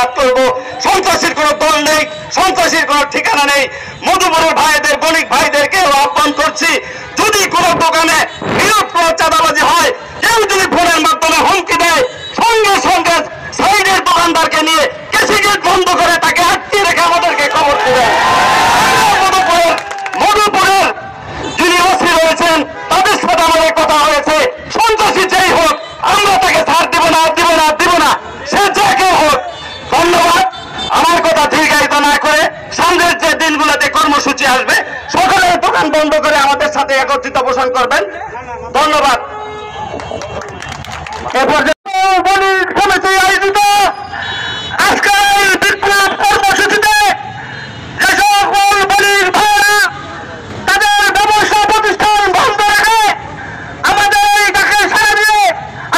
প্রতিবাদ করব। সন্ত্রাসীর কোনো দল নেই, সন্ত্রাসীর কোনো ঠিকানা নেই। মধুপুরের ভাইদের, বণিক ভাইদেরকে আহ্বান করছি, যদি কোনো দোকানে বিরোধ কোনো চাঁদাবাজি হয়, কেউ যদি ফোনের মাধ্যমে হুমকি দেয়, সঙ্গে সঙ্গে সাইডের দোকানদারকে নিয়ে কেসি গেট বন্ধ করে তাকে আটকে রেখে আমাদেরকে খবর দেবেন। মধুপুরের যিনি ওসি রয়েছেন তাদের সাথে আমাদের কথা হয়েছে, সন্ত্রাসী যেই হোক আমরা তাকে ছাড় দিব না, দিব না, দিব না, সে যে কেউ হোক। ধন্যবাদ। আমার কথা দীর্ঘায়িত না করে সামনের যে দিনগুলোতে কর্মসূচি আসবে সকলের দোকান বন্ধ করে আমাদের সাথে একত্রিত পোষণ করবেন। ধন্যবাদ। এ পর্যন্ত বণিক সমিতি আয়োজিত আজকের এই বিক্ষোভ কর্মসূচিতে যে সকল বণিক ভাইয়েরা তাদের ব্যবসা প্রতিষ্ঠান বন্ধ রেখে আমাদের এই ডাকে সাড়া দিয়ে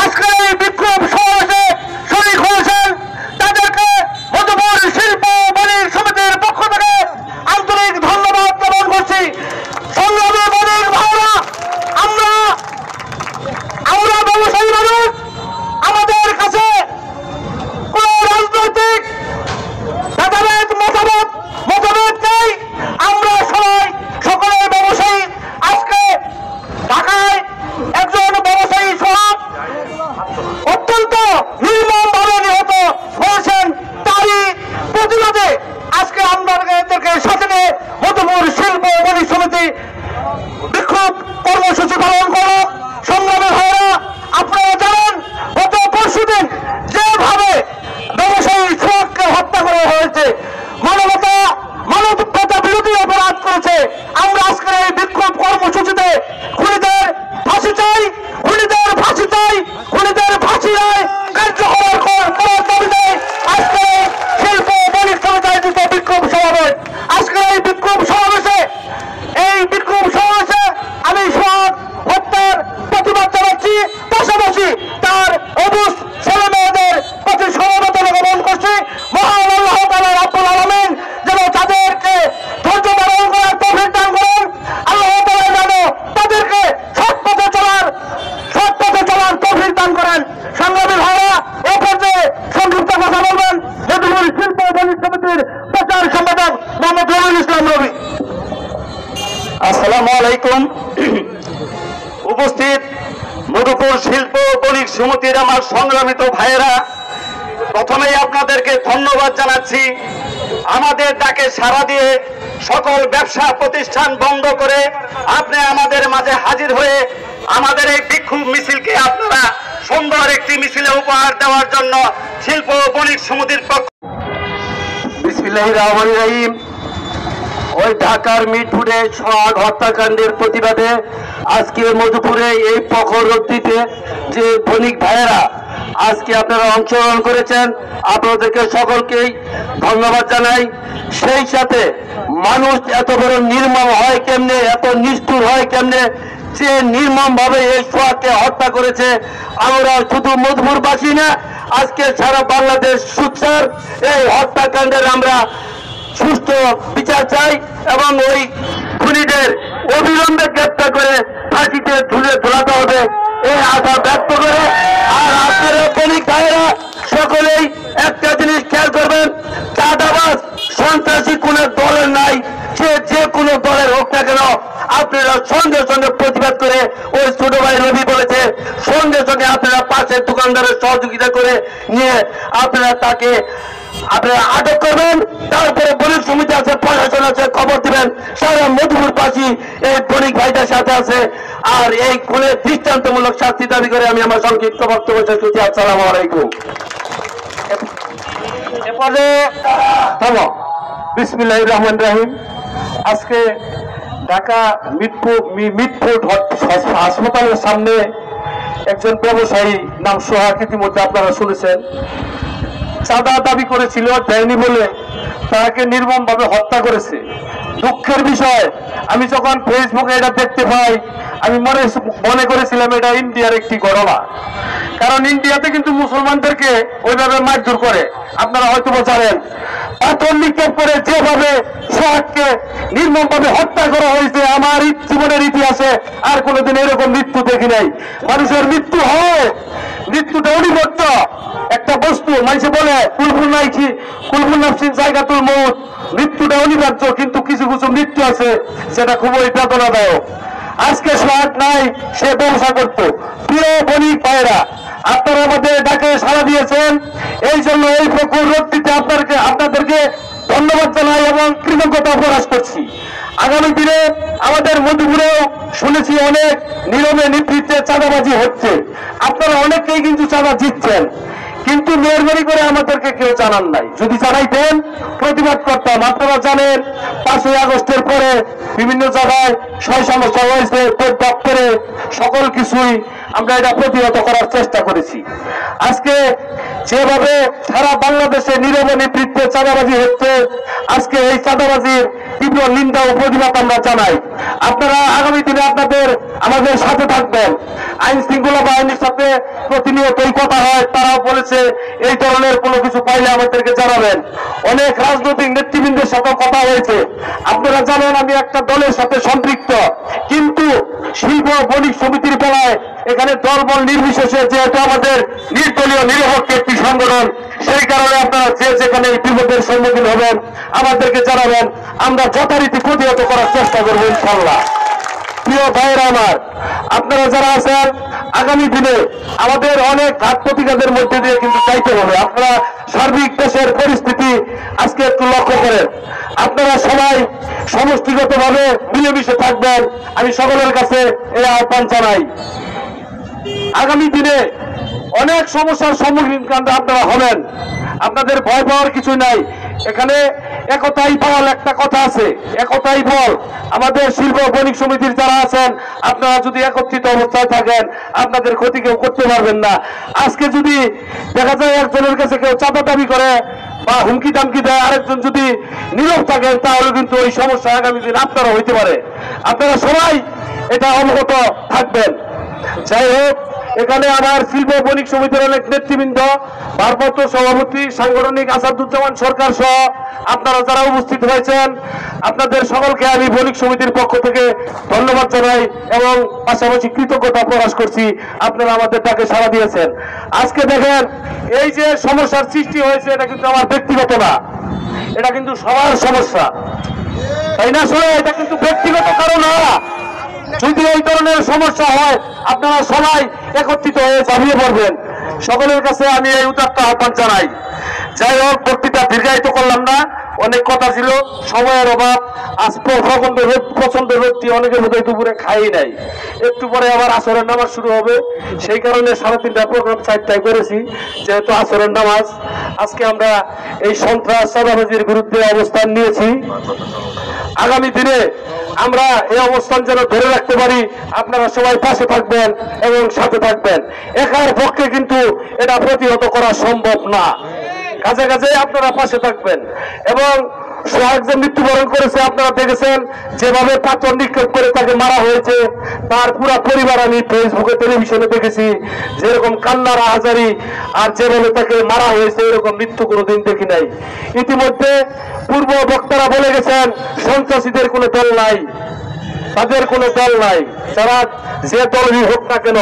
আজকের এই বিক্ষোভ সমাবেশে শরীক হয়েছেন, তাদেরকে মধুপুর শিল্প বণিক সমিতির পক্ষ থেকে আন্তরিক ধন্যবাদ জ্ঞাপন করছি। সংগ্রামী বণিক ভাইয়েরা, আমরা ব্যবসায়ী মানুষ, আমাদের কাছে কোন রাজনৈতিক ভেদাভেদ মতভেদ নেই। আমরা সবাই সকলের ব্যবসায়ী। আজকে ঢাকায় একজন ব্যবসায়ী সহ অত্যন্ত নির্মমভাবে নিহত হয়েছেন, তারই প্রতিবাদে আজকে আমাদেরকে সাথে নিয়ে মধুপুর শিল্প বণিক সমিতি বিক্ষোভ কর্মসূচি পালন করল। সংগ্রামী ভাইয়েরা, আপনারা জানেন গত পরশুদিন যেভাবে ব্যবসায়ী সোহাগকে হত্যা করা হয়েছে, মানবতা বিরোধী অপরাধ করেছে। আমরা আজকের এই বিক্ষোভ কর্মসূচিতে খুনিদের ফাঁসি চাই, খুনিদের ফাঁসি চাই, খুনিদের ফাঁসি নয় কার্যকর করার দাবিতে আজকে শিল্প বণিক সমিতি আয়োজিত বিক্ষোভ সমাবেশ। আজকের এই বিক্ষোভ সমাবেশে আমি সোহাগ হত্যার প্রতিবাদ জানাচ্ছি, পাশাপাশি তার অবুঝ ছেলে মেয়েদের প্রতি সমবেদনা জ্ঞাপন করছি। মহান আল্লাহ তাআলা রাব্বুল আলামিন যেন তাদেরকে ধৈর্য ধারণ করার তৌফিক দান করেন। আল্লাহ তাআলা যেন তাদেরকে সৎ পথে চলার তৌফিক দান করেন। সংগ্রামী ভাইরা, এ পর্যায়ে সংক্ষিপ্ত কথা বলবেন মধুপুর শিল্প বণিক সমিতির প্রচার সম্পাদক মোহাম্মদ রবিউল ইসলাম রবি। আসসালামু আলাইকুম। উপস্থিত মধুপুর শিল্প বণিক সমিতির আমার সংগ্রামিত ভাইয়েরা, প্রথমেই আপনাদেরকে ধন্যবাদ জানাচ্ছি। আমাদের ডাকে সাড়া দিয়ে সকল ব্যবসা প্রতিষ্ঠান বন্ধ করে আপনি আমাদের মাঝে হাজির হয়ে আমাদের এই বিক্ষোভ মিছিলকে আপনারা সুন্দর একটি মিছিলে উপহার দেওয়ার জন্য শিল্প বণিক সমিতির পক্ষ। বিসমিল্লাহির রহমানির রহিম। ওই ঢাকার মিরপুরে সোহাগ হত্যাকাণ্ডের প্রতিবাদে আজকে মধুপুরে এই প্রখর রোদ্রিতে যে বণিক ভাইয়েরা আজকে আপনারা অংশগ্রহণ করেছেন, আপনাদেরকে সকলকেই ধন্যবাদ জানাই। সেই সাথে মানুষ এত বড় নির্মম হয় কেমনে, এত নিষ্ঠুর হয় কেমনে, যে নির্মম ভাবে এই সোহাগকে হত্যা করেছে। আমরা শুধু মধুপুরবাসী না, আজকে সারা বাংলাদেশ সুচ্চার এই হত্যাকাণ্ডের আমরা সুস্থ বিচার চাই এবং ওই খুনিদের অবিলম্বে গ্রেপ্তার করে ফাঁসিতে ঝুলাতে হবে এই আশা ব্যক্ত করে। আর আপনারা বণিক ভাইয়েরা সকলেই একটা জিনিস খেয়াল করবেন, চাঁদাবাজ সন্ত্রাসী কোন দলের নাই, সে যে কোনো দলের হোক না কেন, আপনারা সঙ্গে সঙ্গে প্রতিবাদ করে, ওই ছোট ভাই রবি বলেছে, সঙ্গে সঙ্গে আপনারা পাশের দোকানদারের সহযোগিতা করে নিয়ে আপনারা তাকে আটক করবেন। তারপরে বণিক সমিতি আছে, প্রশাসন আছে, খবর দিবেন। সারা মধুপুরবাসী এই বণিক ভাইদের সাথে আছে। আর এই খুনের দৃষ্টান্তমূলক শাস্তি দাবি করে আমি আমার সংক্ষিপ্ত বক্তব্য শেষ করছি। আসসালামু আলাইকুম। বিসমিল্লাহির রহমানির রহিম। আজকে ঢাকা মিটফোর্ড হাসপাতালের সামনে একজন ব্যবসায়ী নাম সোহাগ, ইতিমধ্যে আপনারা শুনেছেন, চাঁদা দাবি করেছিল, দেয়নি বলে তাকে নির্মম ভাবে হত্যা করেছে। দুঃখের বিষয়, আমি যখন ফেসবুকে এটা দেখতে পাই আমি মনে করেছিলাম এটা ইন্ডিয়ার একটি ঘটনা, কারণ ইন্ডিয়াতে কিন্তু মুসলমানদেরকে ওইভাবে মারধর করে, আপনারা হয়তো জানেন। পাথর নিক্ষেপ করে যেভাবে সোহাগকে নির্মমভাবে হত্যা করা হয়েছে। আমার জীবনের ইতিহাসে আর কোনোদিন এরকম মৃত্যু দেখি নাই। মানুষের মৃত্যু হয়, মৃত্যুটা অনিবার্য একটা বস্তু। মানুষে বলে কুলফুল নাইকি কুলফুল নাফসিন জায়গাতুল মউত, মৃত্যুটা অনিবার্য, কিন্তু কিছু কিছু মৃত্যু আছে সেটা খুবই বেদনাদায়ক। আজকে সোহাগ নাই, সে ব্যবসা করত। প্রিয় বণিক ভাইরা, আপনারা আমাদের ডাকে সাড়া দিয়েছেন, এই জন্য এই প্রখর রোদটিতে আপনাদেরকে ধন্যবাদ জানাই এবং কৃতজ্ঞতা প্রকাশ করছি। আগামী দিনে আমাদের মধুপুরেও শুনেছি অনেক নীরবে নেতৃত্বে চাঁদাবাজি হচ্ছে। আপনারা অনেককেই কিন্তু চাঁদা জিতছেন, কিন্তু মেহরবানি করে আমাদেরকে কেউ জানান নাই। যদি জানাইতেন প্রতিবাদ করতাম। আপনারা জানেন 5ই আগস্টের পরে বিভিন্ন জায়গায় সমস্যা হয়েছে, দপ্তরে সকল কিছুই আমরা এটা প্রতিহত করার চেষ্টা করেছি। আজকে যেভাবে সারা বাংলাদেশে নীরব নেতৃত্বে চাঁদাবাজি হচ্ছে, আজকে এই চাঁদাবাজির তীব্র নিন্দা ও প্রতিবাদ আমরা জানাই। আপনারা আগামী দিনে আমাদের সাথে থাকবেন। আইন শৃঙ্খলা বাহিনীর সাথে প্রতিনিয়তই কথা হয়, তারাও বলেছে এই ধরনের কোনো কিছু পাইলে আমাদেরকে জানাবেন। অনেক রাজনৈতিক নেতৃবৃন্দের সাথে কথা হয়েছে। আপনারা জানেন আমি একটা দলের সাথে সম্পৃক্ত, কিন্তু শিল্প বণিক সমিতির বেলায় এখানে দলবল নির্বিশেষে যেহেতু আমাদের নির্দলীয় নিরপেক্ষ একটি সংগঠন, সেই কারণে আপনারা যে যেখানে বিপদের সম্মুখীন হবেন আমাদেরকে জানাবেন, আমরা যথারীতি প্রতিহত করার চেষ্টা করবো ইনশাল্লাহ। প্রিয় ভাইয়েরা আমার, আপনারা যারা আছেন আগামী দিনে আমাদের অনেক ঘাত প্রতিঘাতের মধ্যে দিয়ে কিন্তু যাইতে হবে। আপনারা সার্বিক দেশের পরিস্থিতি আজকে একটু লক্ষ্য করেন। আপনারা সবাই সমষ্টিগতভাবে মিলেমিশে থাকবেন, আমি সকলের কাছে এই আহ্বান জানাই। আগামী দিনে অনেক সমস্যার সম্মুখীন আপনারা হবেন, আপনাদের ভয় পাওয়ার কিছু নাই। এখানে একতাই বল একটা কথা আছে, একতাই বল। আমাদের শিল্প বণিক সমিতির যারা আছেন, আপনারা যদি একত্রিত অবস্থায় থাকেন আপনাদের ক্ষতি কেউ করতে পারবেন না। আজকে যদি দেখা যায় একজনের কাছে কেউ চাঁদা দাবি করে বা হুমকি দামকি দেয়, আরেকজন যদি নীরব থাকেন, তাহলে কিন্তু ওই সমস্যা আগামী দিন আপনারা হইতে পারে। আপনারা সবাই এটা অবগত থাকবেন। যাই হোক, এখানে আমার শিল্প বণিক সমিতির অনেক নেতৃবৃন্দ, ভারপ্রাপ্ত সভাপতি সাংগঠনিক আসাদুজ্জামান সরকার সহ আপনারা যারা উপস্থিত হয়েছেন, আপনাদের সকলকে আমি বণিক সমিতির পক্ষ থেকে ধন্যবাদ জানাই এবং পাশাপাশি কৃতজ্ঞতা প্রকাশ করছি। আপনারা আমাদের ডাকে সাড়া দিয়েছেন। আজকে দেখেন এই যে সমস্যার সৃষ্টি হয়েছে, এটা কিন্তু আমার ব্যক্তিগত না, এটা কিন্তু সবার সমস্যা, তাই না? আসলে এটা কিন্তু ব্যক্তিগত কারণ না। যদি এই ধরনের সমস্যা হয় আপনারা সবাই একত্রিত হয়ে ঝাঁপিয়ে পড়বেন। সকলের কাছে আমি এই উদাত্ত আহ্বান জানাই। যাই হোক, বক্তৃতা দীর্ঘায়িত করলাম না, অনেক কথা ছিল, সময়ের অভাব। আজ প্রচন্ড রোদটি অনেকের মধ্যে দুপুরে খাই নাই, একটু পরে আবার আসরের নামাজ শুরু হবে, সেই কারণে 3:30 প্রোগ্রাম 4টায় করেছি, যেহেতু আসরের নামাজ। আজকে আমরা এই সন্ত্রাস চাঁদাবাজির বিরুদ্ধে অবস্থান নিয়েছি। আগামী দিনে আমরা এই অবস্থান যেন ধরে রাখতে পারি, আপনারা সবাই পাশে থাকবেন এবং সাথে থাকবেন। একার পক্ষে কিন্তু এটা প্রতিহত করা সম্ভব না, কাছে কাছে আপনারা পাশে থাকবেন। এবং সোহাগ যে মৃত্যুবরণ করেছে আপনারা দেখেছেন, যেভাবে পাথর নিক্ষেপ করে তাকে মারা হয়েছে, তার পুরো পরিবার আমি ফেসবুকে টেলিভিশনে দেখেছি, যেরকম কান্নার আহাজারি, আর যেভাবে তাকে মারা হয়েছে এরকম মৃত্যু কোনোদিন দেখি নাই। ইতিমধ্যে পূর্ব বক্তারা বলে গেছেন সন্ত্রাসীদের কোনো দল নাই, তাদের কোনো দল নাই, যারা যে দলই হোক না কেন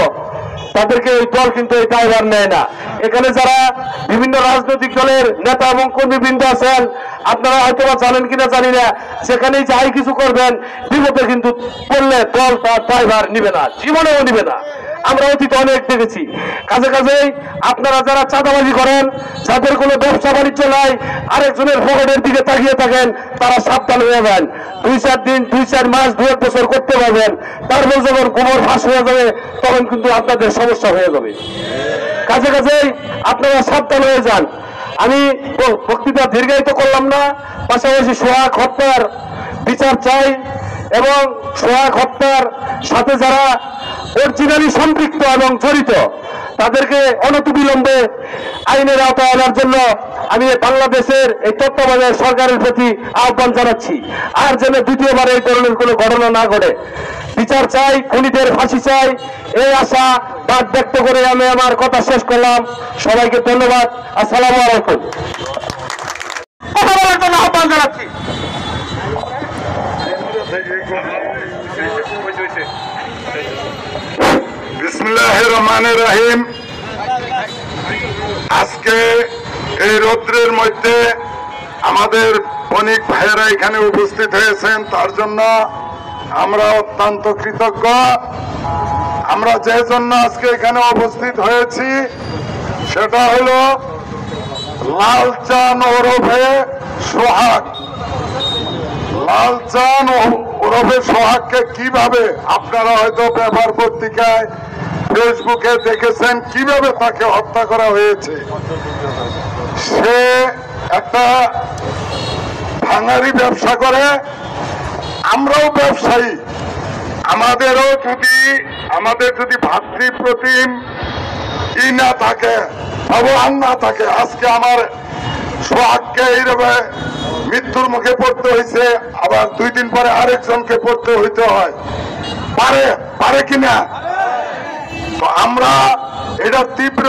তাদেরকে ওই দল কিন্তু এই দায়ভার নেয় না। এখানে যারা বিভিন্ন রাজনৈতিক দলের নেতা এবং কর্মীবৃন্দ আছেন, আপনারা হয়তো জানেন কিনা জানি না, সেখানেই যাই কিছু করবেন বিপদে কিন্তু পড়লে দল তার দায়ভার নিবে না, জীবনেও নিবে না। আমরা অতীতে অনেক দেখেছি। কাজে কাজেই আপনারা যারা চাঁদাবাজি করেন, যাদের কোনো ব্যবসা বাণিজ্য নাই, আরেকজনের পকেটের দিকে তাকিয়ে থাকেন, তারা সাবধান হয়ে যান। 2-4 দিন, 2-4 মাস, 2-1 বছর করতে পারবেন, তারপর যখন গোবর ফাঁস হয়ে যাবে তখন কিন্তু আপনাদের সমস্যা হয়ে যাবে। কাজে কাজেই আপনারা সাবধান হয়ে যান। আমি বক্তৃতা দীর্ঘায়িত করলাম না, পাশাপাশি সোহাগ হত্যার বিচার চাই এবং সোহাগ হত্যার সাথে যারা অরিজিনালি সম্পৃক্ত এবং জড়িত তাদেরকে অনতিবিলম্বে আইনের আওতায় আনার জন্য আমি বাংলাদেশের এই তত্ত্বাবধায়ক সরকারের প্রতি আহ্বান জানাচ্ছি। আর যেন দ্বিতীয়বার এই ধরনের কোনো ঘটনা না ঘটে। বিচার চাই, খুনিদের ফাঁসি চাই, এই আশা বাদ ব্যক্ত করে আমি আমার কথা শেষ করলাম। সবাইকে ধন্যবাদ। আসসালামু আলাইকুম। কথা বলার জন্য আহ্বান জানাচ্ছি। বিসমিল্লাহির রহমানির রহিম। আজকে এই রৌদ্রের মধ্যে আমাদের বণিক ভাইয়েরা এখানে উপস্থিত হয়েছেন, তার জন্য আমরা অত্যন্ত কৃতজ্ঞ। আমরা যে জন্য আজকে এখানে উপস্থিত হয়েছি সেটা হলো লালচান ওরফে সোহাগ। লালচান ওরফে সোহাগকে কিভাবে আপনারা হয়তো পেপার পত্রিকায় ফেসবুকে দেখেছেন কিভাবে তাকে হত্যা করা হয়েছে। সে একটা ভাঙারি ব্যবসা করে, আমরাও ব্যবসায়ী। আমাদের যদি ভাতৃপ্রতিম না থাকে, ভগবান না থাকে, আজকে আমার সোহাগকে এইভাবে মৃত্যুর মুখে পড়তে হয়েছে, আবার 2 দিন পরে আরেকজনকে পড়তে হইতে হয়। পারে কিনা? তো আমরা এটা তীব্র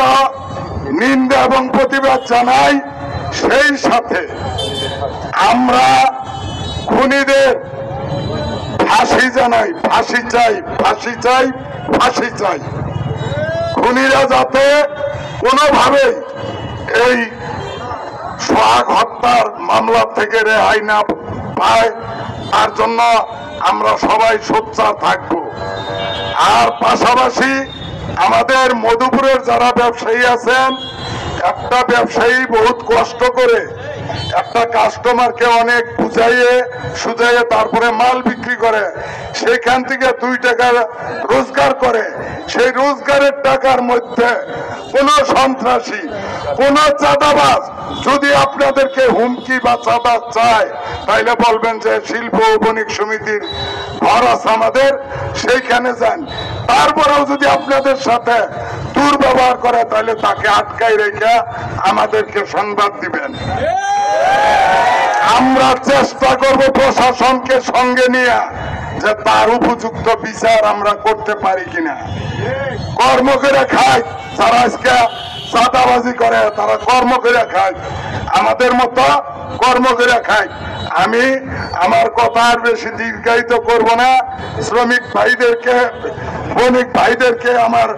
নিন্দা এবং প্রতিবাদ জানাই। সেই সাথে আমরা খুনিদের ফাঁসি জানাই, ফাঁসি চাই, ফাঁসি চাই, ফাঁসি চাই। খুনিরা যাতে কোনোভাবেই এই সোহাগ হত্যার মামলা থেকে রেহাই না পায়, তার জন্য আমরা সবাই সোচ্চার থাকব। আর পাশাপাশি আমাদের মধুপুরের যারা ব্যবসায়ী আছেন, একটা ব্যবসায়ী বহুত কষ্ট করে একটা কাস্টমারকে অনেক বুঝাইয়ে সুঝাইয়ে তারপরে মাল বিক্রি করে, সেখান থেকে 2 টাকা রোজগার করে। সেই রোজগারের টাকার মধ্যে কোন সন্ত্রাসী, কোন চাঁদাবাজ যদি আপনাদেরকে হুমকি বা চাঁদা চায়, তাইলে বলবেন যে শিল্প ও বণিক সমিতির ঘর আছে আমাদের, সেইখানে যান। তারপরেও যদি আপনাদের সাথে দুর্ব্যবহার করে, তাহলে তাকে আটকাই রেখে আমাদেরকে সংবাদ দিবেন। আমরা চেষ্টা করব প্রশাসনকে সঙ্গে নিয়ে যে তার উপযুক্ত বিচার আমরা করতে পারি কিনা। কর্ম করে খায় যারা আজকে চাঁদাবাজি করে, তারা কর্ম করে খায়, আমাদের মতো কর্ম করে খায়। আমি আমার কথা আর বেশি দীর্ঘায়িত করব না। শ্রমিক ভাইদেরকে, বণিক ভাইদেরকে আমার